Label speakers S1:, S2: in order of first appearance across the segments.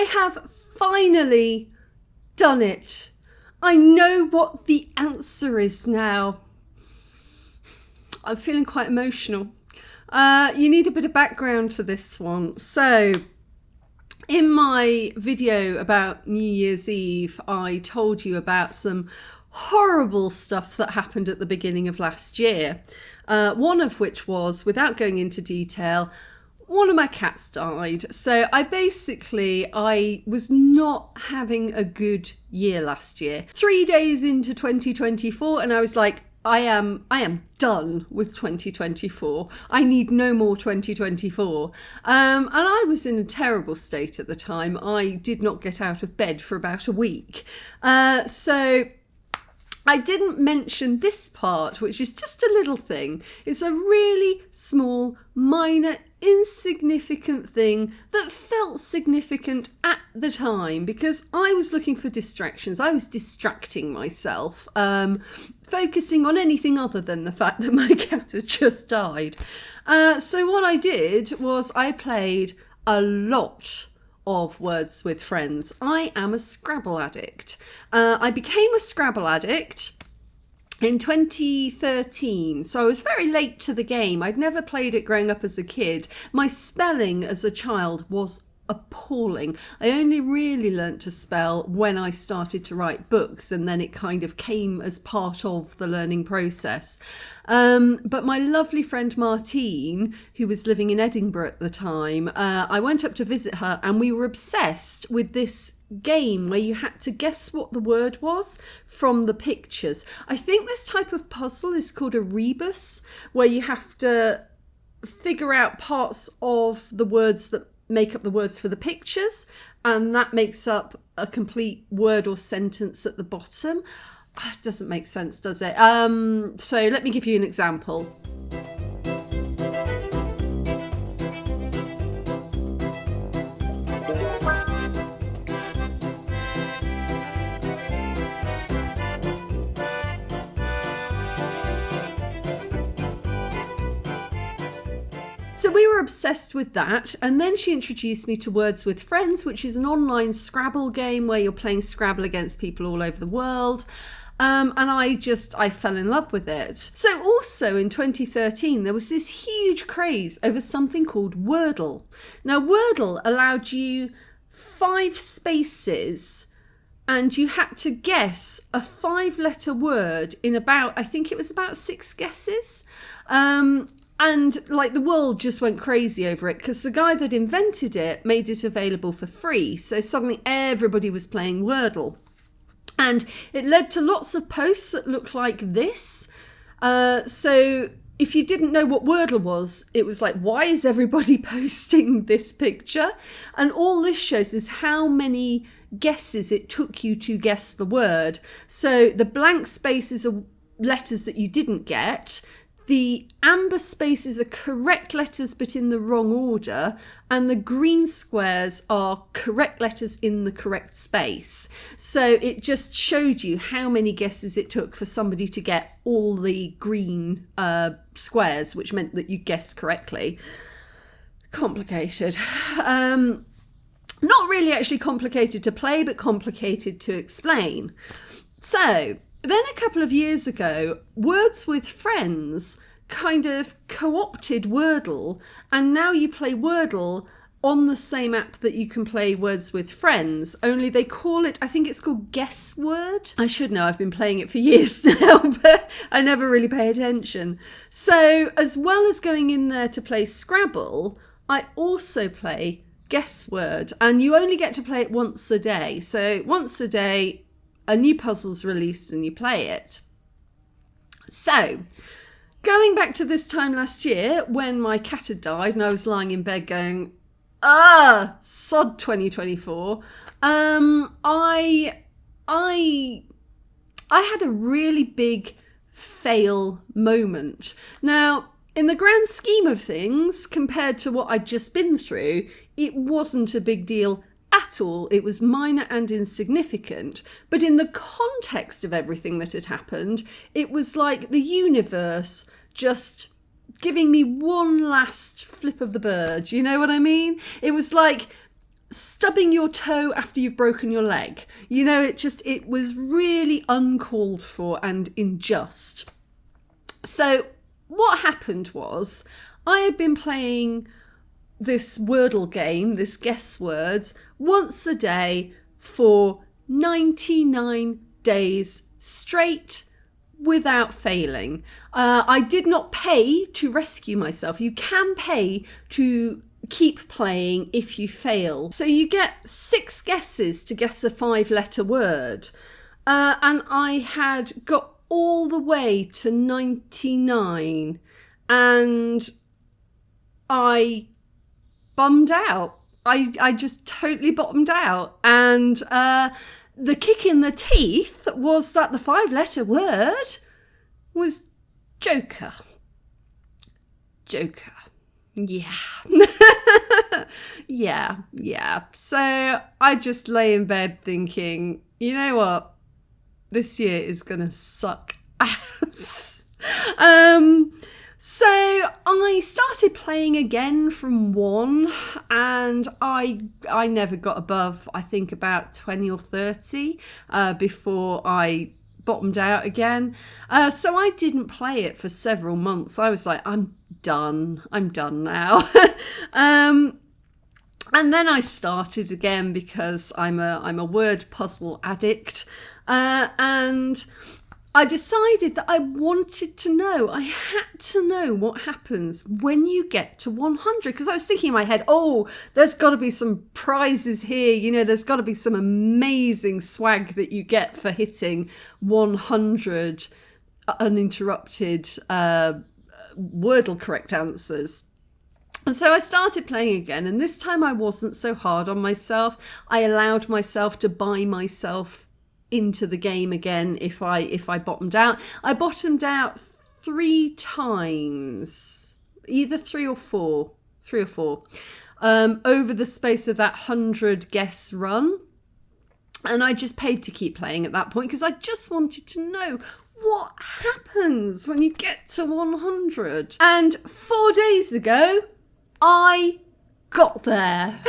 S1: I have finally done it. I know what the answer is now. I'm feeling quite emotional. You need a bit of background to this one. So, in my video about New Year's Eve, I told you about some horrible stuff that happened at the beginning of last year. One of which was, without going into detail, one of my cats died. So I was not having a good year last year. 3 days into 2024 and I was like, I am done with 2024. I need no more 2024. And I was in a terrible state at the time. I did not get out of bed for about a week. So I didn't mention this part, which is just a little thing. It's a really small, minor, insignificant thing that felt significant at the time because I was looking for distractions. I was distracting myself, focusing on anything other than the fact that my cat had just died. So what I did was I played a lot of Words with Friends. I am a Scrabble addict. I became a Scrabble addict in 2013, so I was very late to the game. I'd never played it growing up as a kid. My spelling as a child was appalling. I only really learnt to spell when I started to write books, and then it kind of came as part of the learning process. But my lovely friend Martine, who was living in Edinburgh at the time, I went up to visit her and we were obsessed with this game where you had to guess what the word was from the pictures. I think this type of puzzle is called a rebus, where you have to figure out parts of the words that make up the words for the pictures, and that makes up a complete word or sentence at the bottom. It doesn't make sense, does it? So let me give you an example. So we were obsessed with that, and then she introduced me to Words with Friends, which is an online Scrabble game where you're playing Scrabble against people all over the world. And I fell in love with it. So also in 2013, there was this huge craze over something called Wordle. Now, Wordle allowed you 5 spaces and you had to guess a 5-letter word in about 6 guesses. And like the world just went crazy over it because the guy that invented it made it available for free. So suddenly everybody was playing Wordle. And it led to lots of posts that looked like this. So if you didn't know what Wordle was, it was like, why is everybody posting this picture? And all this shows is how many guesses it took you to guess the word. So the blank spaces are letters that you didn't get. The amber spaces are correct letters but in the wrong order, and the green squares are correct letters in the correct space. So it just showed you how many guesses it took for somebody to get all the green squares, which meant that you guessed correctly. Complicated. Not really actually complicated to play, but complicated to explain. So then a couple of years ago, Words with Friends kind of co-opted Wordle, and now you play Wordle on the same app that you can play Words with Friends, only they call it, I think it's called Guess Word. I should know, I've been playing it for years now, but I never really pay attention. So as well as going in there to play Scrabble, I also play Guess Word, and you only get to play it once a day. So once a day, a new puzzle's released and you play it. So, going back to this time last year when my cat had died and I was lying in bed going, sod 2024, I had a really big fail moment. Now, in the grand scheme of things, compared to what I'd just been through, it wasn't a big deal at all. It was minor and insignificant, but in the context of everything that had happened, it was like the universe just giving me one last flip of the bird. You know what I mean? It was like stubbing your toe after you've broken your leg. You know, it was really uncalled for and unjust. So what happened was, I had been playing this Wordle game, this guess words, once a day for 99 days straight without failing. I did not pay to rescue myself. You can pay to keep playing if you fail. So you get 6 guesses to guess a 5-letter word. And I had got all the way to 99 and I bummed out. I just totally bottomed out. And the kick in the teeth was that the 5-letter word was Joker. Joker. Yeah. Yeah. So I just lay in bed thinking, you know what? This year is gonna suck ass. So I started playing again from 1 and I never got above, I think, about 20 or 30 before I bottomed out again. So I didn't play it for several months. I was like, I'm done now. And then I started again because I'm a word puzzle addict. And I decided that I wanted to know, I had to know what happens when you get to 100. Because I was thinking in my head, oh, there's got to be some prizes here. You know, there's got to be some amazing swag that you get for hitting 100 uninterrupted Wordle correct answers. And so I started playing again. And this time I wasn't so hard on myself. I allowed myself to buy myself into the game again if I bottomed out. I bottomed out 3 times, either 3 or 4, over the space of that 100 guess run. And I just paid to keep playing at that point because I just wanted to know what happens when you get to 100. And 4 days ago, I got there.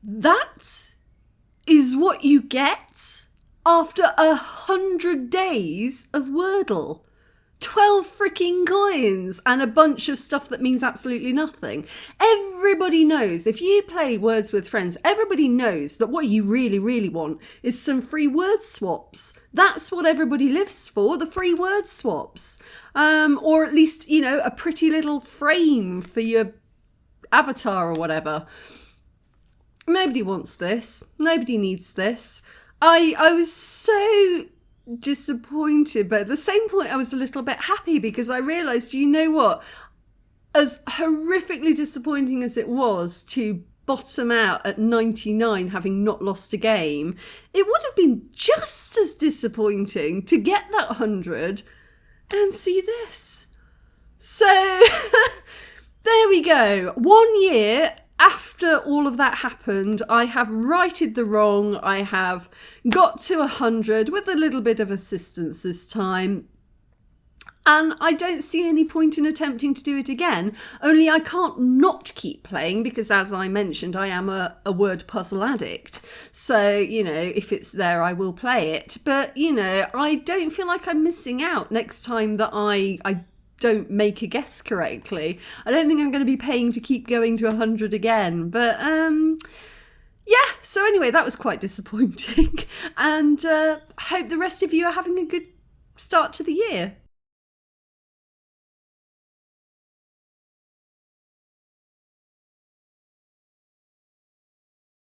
S1: That is what you get after 100 days of Wordle. 12 freaking coins and a bunch of stuff that means absolutely nothing. Everybody knows, if you play Words with Friends, everybody knows that what you really, really want is some free word swaps. That's what everybody lives for, the free word swaps. Or at least, you know, a pretty little frame for your avatar or whatever. Nobody wants this. Nobody needs this. I was so disappointed, but at the same point I was a little bit happy because I realised, you know what, as horrifically disappointing as it was to bottom out at 99 having not lost a game, it would have been just as disappointing to get that 100 and see this. So there we go. 1 year after all of that happened, I have righted the wrong. I have got to 100 with a little bit of assistance this time. And I don't see any point in attempting to do it again, only I can't not keep playing because, as I mentioned, I am a word puzzle addict. So, you know, if it's there, I will play it. But, you know, I don't feel like I'm missing out next time that I don't make a guess correctly. I don't think I'm going to be paying to keep going to 100 again. But, yeah, so anyway, that was quite disappointing. And I hope the rest of you are having a good start to the year.